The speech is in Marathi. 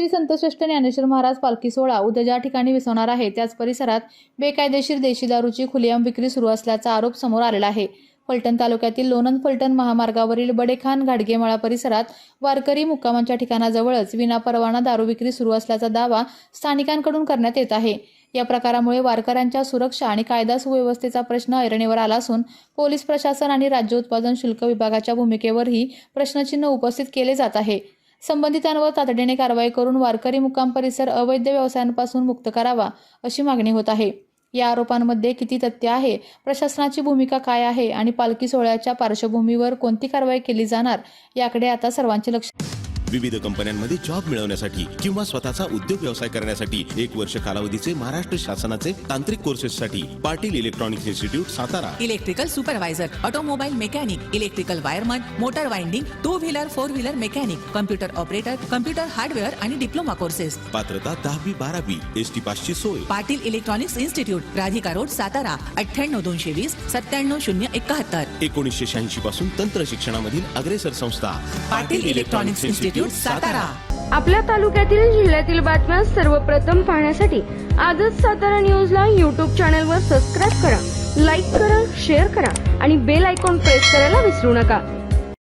श्री संतश्रेष्ठ ज्ञानेश्वर महाराज पालखी सोहळा उद्या ज्या ठिकाणी विसवणार आहे त्याच परिसरात बेकायदेशीर देशी दारूची खुलेआम विक्री सुरू असल्याचा आरोप समोर आलेला आहे। फलटण तालुक्यातील लोणंद फलटण महामार्गावरील बडेखान घाडगेमाळा परिसरात वारकरी मुक्कामांच्या ठिकाणाजवळच विनापरवाना दारू विक्री सुरू असल्याचा दावा स्थानिकांकडून करण्यात येत आहे। या प्रकारामुळे वारकऱ्यांच्या सुरक्षा आणि कायदा सुव्यवस्थेचा प्रश्न ऐरणीवर आला असून पोलीस प्रशासन आणि राज्य उत्पादन शुल्क विभागाच्या भूमिकेवरही प्रश्नचिन्ह उपस्थित केले जात आहे। संबंधितांवर तातडीने कारवाई करून वारकरी मुक्काम परिसर अवैध व्यवसायांपासून मुक्त करावा अशी मागणी होत आहे। या आरोपांमध्ये किती तथ्य आहे, प्रशासनाची भूमिका काय आहे आणि पालखी सोहळ्याच्या पार्श्वभूमीवर कोणती कारवाई केली जाणार याकडे आता सर्वांचे लक्ष। विविध कंपन्यांमध्ये जॉब मिळवण्यासाठी किंवा स्वतःचा उद्योग व्यवसाय करण्यासाठी 1 वर्ष कालावधीचे महाराष्ट्र शासनाचे तांत्रिक कोर्सेससाठी Patil electronics institute Satara. Electrical supervisor, automobile mechanic, electrical wireman, motor winding, 2 wheeler 4 wheeler mechanic, computer operator, computer hardware आणि डिप्लोमा कोर्सेस। पात्रता 10वी 12वी एसटी पासची सोय। Patil electronics institute, Radhika road, Satara 98 220 97071। 1986 पासून तंत्र शिक्षणामधील अग्रेसर संस्था पाटील इलेक्ट्रॉनिक्स इन्स्टिट्यूट सातारा। आपल्या तालुक्यातील जिल्ह्यातील बातम्या सर्वप्रथम पाहण्यासाठी आजच सातारा न्यूजला YouTube चॅनलवर सबस्क्राईब करा, लाईक करा, शेअर करा आणि बेल आयकॉन प्रेस करायला विसरू नका।